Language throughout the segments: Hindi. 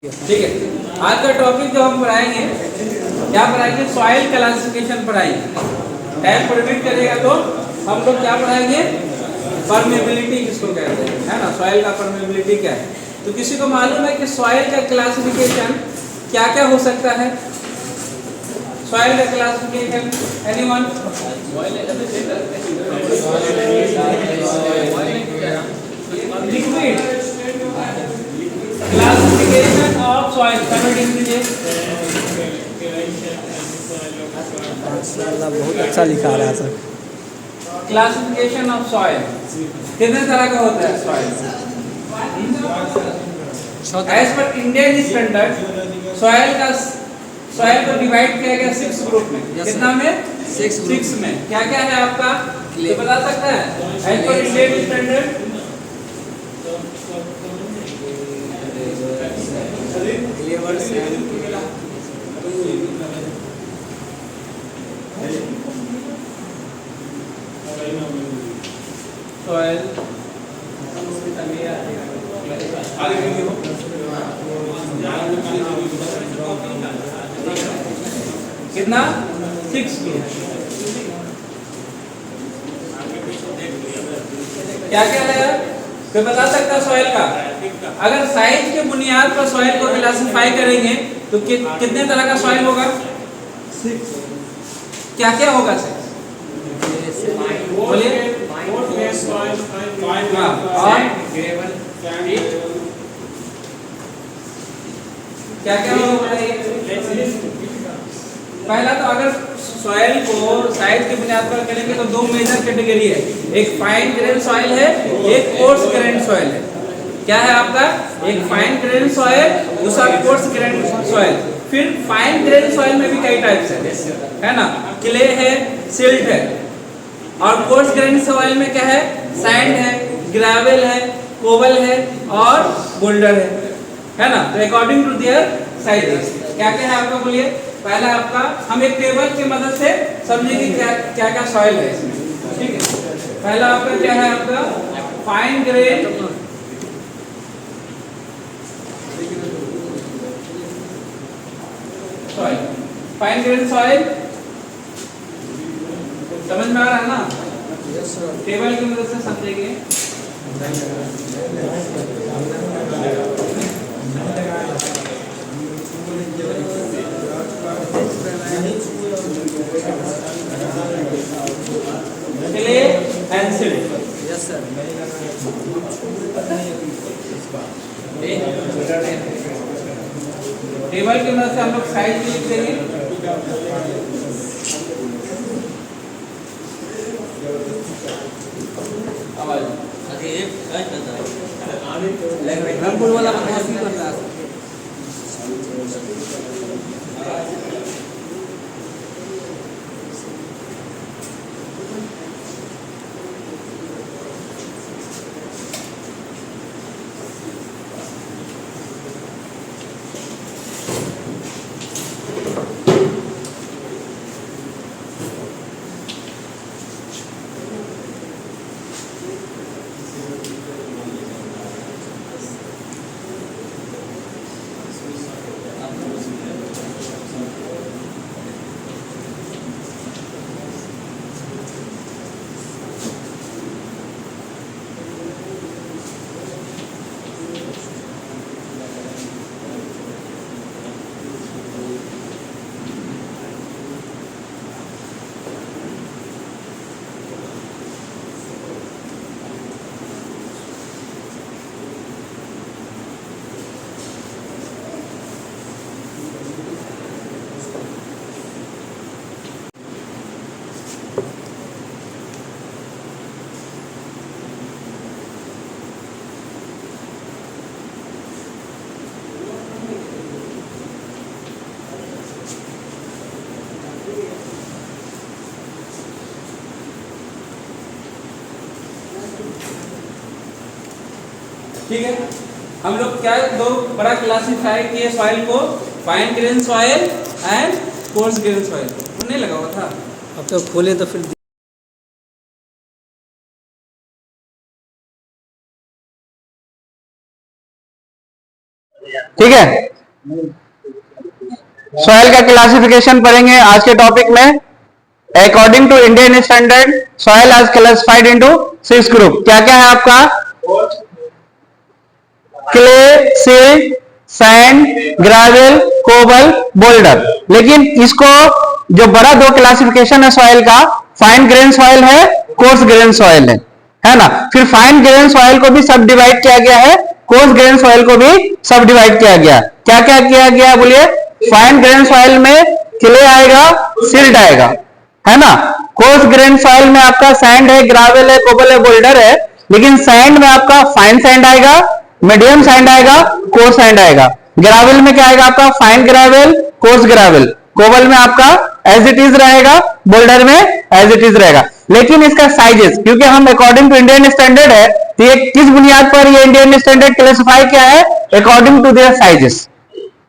ठीक है। आज का टॉपिक जो हम पढ़ाएंगे, क्या पढ़ाएंगे? सॉइल क्लासिफिकेशन पढ़ाएंगे। टाइम परमिट करेगा तो हम लोग क्या पढ़ाएंगे? परमेबिलिटी किसको कहते हैं, है ना? सॉइल का परमेबिलिटी क्या है? तो किसी को मालूम है कि सॉइल का क्लासिफिकेशन क्या क्या हो सकता है? सॉइल का classification anyone? Liquid classification of soil converting कीजिए। माशाल्लाह बहुत अच्छा लिखा रहा है सर। क्लासिफिकेशन ऑफ सॉइल कितने तरह का होता है soil? As per Indian standard soil को डिवाइड किया गया 6 ग्रुप में। कितना में? 6 में। क्या क्या है आपका, ये बता सकता है? As per Indian standard soil कितना? 6 ग्रुप। क्या क्या है तो बता सकता सॉइल का? अगर साइज के बुनियाद पर सॉइल को क्लासिफाई करेंगे तो कितने तरह का सॉइल होगा? 6। क्या क्या होगा? 6 बोलिए। और क्या क्या होगा? पहला तो अगर सॉइल को साइज के बुनियाद पर करेंगे तो 2 मेजर कैटेगरी है। एक फाइन ग्रेन सॉइल है, एक कोर्स ग्रेन सॉइल है। क्या है आपका? एक फाइन ग्रेन सॉइल, दूसरा कोर्स ग्रेन सॉइल। फिर फाइन ग्रेन सॉइल में भी कई टाइप्स है ना? क्ले है, सिल्ट है। और कोर्स ग्रेन सॉइल में क्या है? सैंड है, ग्रेवल है, कोबल है और बोल्डर है ना? तो अकॉर्डिंग टू देयर साइजेस क्या क्या है आपका, बोलिए। पहला आपका, हम एक टेबल की मदद से समझेंगे क्या क्या क्या सॉइल है इसमें। ठीक है। पहला आपका क्या है? आपका fine grain soil. Fine grain soil समझ में आ रहा है ना? टेबल की मदद से समझेंगे। Clay and silt. Yes sir. Table की मदद से हम लोग साइज लिख देंगे। रामपुर वाला करता है। ठीक है। हम लोग क्या दो बड़ा क्लासिफाई किए सॉइल को? Fine grain soil and course grain soil. नहीं लगा हुआ था? अब तो खोले तो फिर ठीक है, सॉइल का क्लासिफिकेशन पढ़ेंगे आज के टॉपिक में। According to Indian standard soil आज क्लासिफाइड इनटू 6 ग्रुप। क्या क्या है आपका? Clay, silt, sand, gravel, cobble, boulder. लेकिन इसको जो बड़ा दो क्लासिफिकेशन है सॉइल का, फाइन ग्रेन सॉइल है, कोर्स ग्रेन सॉइल है ना। फिर फाइन ग्रेन सॉइल को भी सब डिवाइड किया गया है, कोर्स ग्रेन सॉइल को भी सब डिवाइड किया गया। क्या क्या किया गया बोलिए? फाइन ग्रेन सॉइल में क्ले आएगा, सिल्ट आएगा, है ना। कोर्स ग्रेन सॉइल में आपका सैंड है, ग्रेवल है, कोबल है, बोल्डर है। लेकिन सैंड में आपका फाइन सैंड आएगा, मीडियम सैंड आएगा, कोर्स सैंड आएगा। ग्रेवल में क्या आएगा आपका? Fine gravel, coarse gravel. Cobble में आपका एज इट इज रहेगा, बोल्डर में एज इट इज रहेगा। लेकिन इसका साइजेस, क्योंकि हम अकॉर्डिंग टू इंडियन स्टैंडर्ड है, तो ये किस बुनियाद पर ये इंडियन स्टैंडर्ड क्लासिफाई किया है? According to their sizes,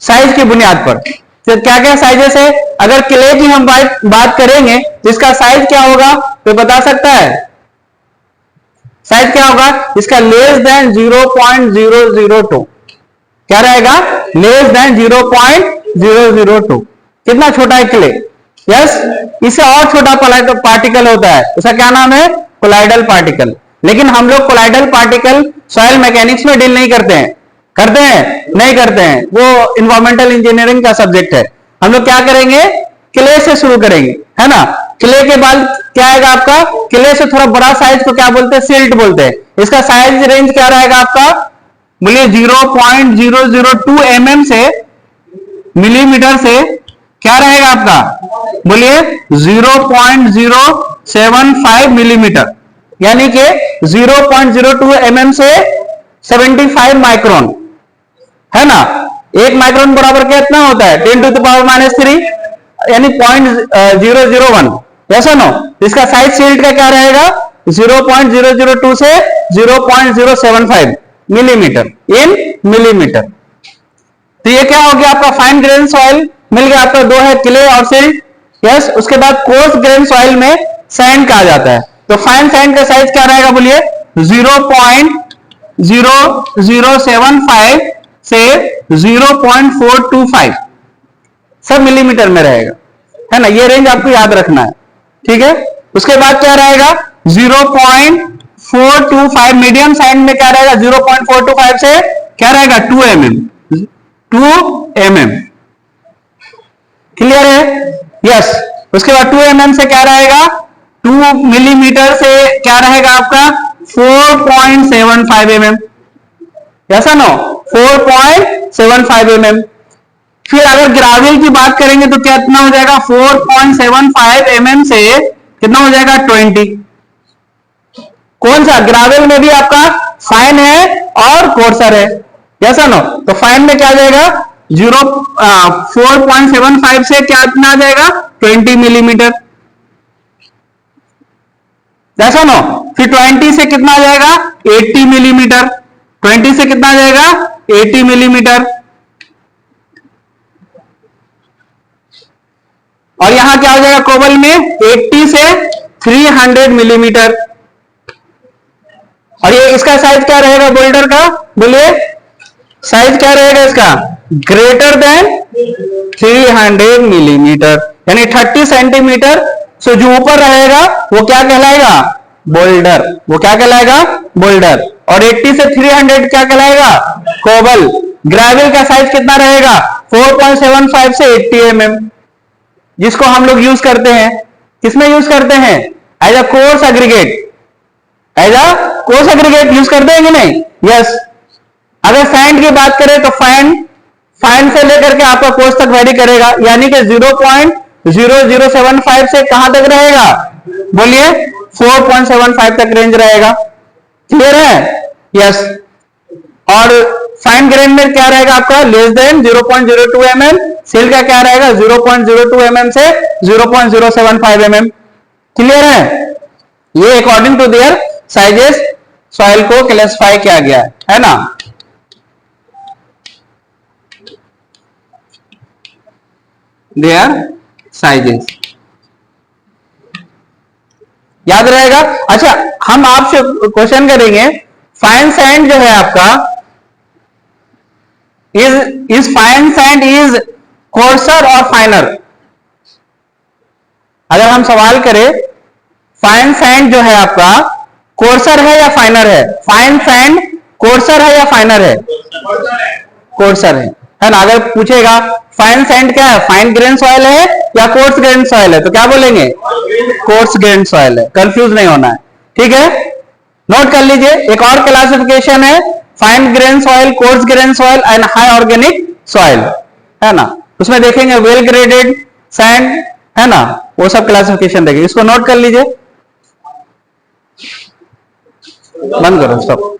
size की बुनियाद पर। तो क्या क्या साइजेस है? अगर क्ले की हम बात करेंगे तो इसका साइज क्या होगा, तो बता सकता है? साइज क्या होगा इसका? Less than 0.002। क्या रहेगा? Less than 0.002। कितना छोटा है क्ले? यस, इससे और छोटा पार्टिकल होता है, उसका क्या नाम है? Colloidal particle. लेकिन हम लोग कोलाइडल पार्टिकल सॉइल मैकेनिक्स में डील नहीं करते हैं। करते हैं? नहीं करते हैं, वो इन्वायरमेंटल इंजीनियरिंग का सब्जेक्ट है। हम लोग क्या करेंगे? क्ले से शुरू करेंगे, है ना। क्ले के बाद क्या आएगा आपका? क्ले से थोड़ा बड़ा साइज को क्या बोलते हैं? सिल्ट बोलते हैं। इसका साइज रेंज क्या रहेगा आपका? बोलिए 0.002 mm से, मिलीमीटर से क्या रहेगा आपका? बोलिए 0.075 मिलीमीटर, यानी कि 0.02 mm से 75 माइक्रोन, है ना। 1 माइक्रोन बराबर कितना होता है? 10⁻³ यानी 0.001। ऐसा नो, इसका साइज सिल्ट का क्या रहेगा? 0.002 से 0.075 मिलीमीटर इन मिलीमीटर। तो ये क्या हो गया आपका? फाइन ग्रेन सॉइल मिल गया आपका, दो है क्ले और सिल्ट। यस, उसके बाद कोर्स ग्रेन सॉइल में सैंड कहा जाता है। तो फाइन सैंड का साइज क्या रहेगा बोलिए? 0.0075 से 0.425 सब मिलीमीटर में रहेगा, है ना। ये रेंज आपको याद रखना है, ठीक है। उसके बाद क्या रहेगा? 0.425 मीडियम सैंड में क्या रहेगा? 0.425 से क्या रहेगा? 2 mm। क्लियर है? यस। उसके बाद 2 mm से क्या रहेगा? 2 मिलीमीटर से क्या रहेगा आपका? 4.75 mm। ऐसा नो, 4.75 mm। फिर अगर ग्रेवल की बात करेंगे तो कितना हो जाएगा? 4.75 mm से कितना हो जाएगा? 20। कौन सा? ग्रेवल में भी आपका फाइन है और कोर्सर है, ऐसा नो। तो फाइन में क्या आ जाएगा? 4.75 से क्या कितना आ जाएगा? 20 मिलीमीटर, ऐसा नो। फिर 20 से कितना आ जाएगा? 80 मिलीमीटर। 20 से कितना आ जाएगा? 80 मिलीमीटर। और यहां क्या हो जाएगा? कोबल में 80 से 300 मिलीमीटर। और ये इसका साइज क्या रहेगा बोल्डर का? बोलिए साइज क्या रहेगा इसका? ग्रेटर देन 300 मिलीमीटर, यानी 30 सेंटीमीटर से जो ऊपर रहेगा वो क्या कहलाएगा? बोल्डर। वो क्या कहलाएगा? बोल्डर। और 80 से 300 क्या कहलाएगा? कोबल। ग्रेवल का साइज कितना रहेगा? 4.75 से 80 mm, जिसको हम लोग यूज करते हैं, किसमें यूज करते हैं? As a coarse aggregate. As a coarse aggregate use करते हैं कि नहीं? यस। अगर सैंड की बात करें तो फाइन से लेकर के आपका कोर्स तक वेरी करेगा, यानी कि 0.0075 से कहां तक रहेगा? बोलिए 4.75 तक रेंज रहेगा। क्लियर है? यस। और फाइन ग्रेन में क्या रहेगा आपका? Less than 0.02 mm। सिल्ट का क्या रहेगा? 0.02 mm से 0.075 mm। क्लियर है? ये according to their sizes soil को क्लासिफाई किया गया है ना। देयर साइजेस याद रहेगा। अच्छा, हम आपसे क्वेश्चन करेंगे, फाइन सैंड जो है आपका, is fine sand is courser और फाइनर? अगर हम सवाल करें फाइन सैंड जो है आपका कोर्सर है या फाइनर है? फाइन सैंड कोर्सर है या फाइनर है? कोर्सर है ना? अगर पूछेगा फाइन सैंड क्या है, फाइन ग्रेन सॉइल है या कोर्स ग्रेन सॉइल है, तो क्या बोलेंगे? कोर्स ग्रेन सॉइल है। कंफ्यूज नहीं होना है, ठीक है? नोट कर लीजिए, एक और क्लासिफिकेशन है fine grain soil, course grain soil and high organic soil, है ना? उसमें देखेंगे वेल ग्रेडेड सैंड, है ना, वो सब क्लासिफिकेशन देखेंगे। इसको नोट कर लीजिए, बंद करो, स्टॉप।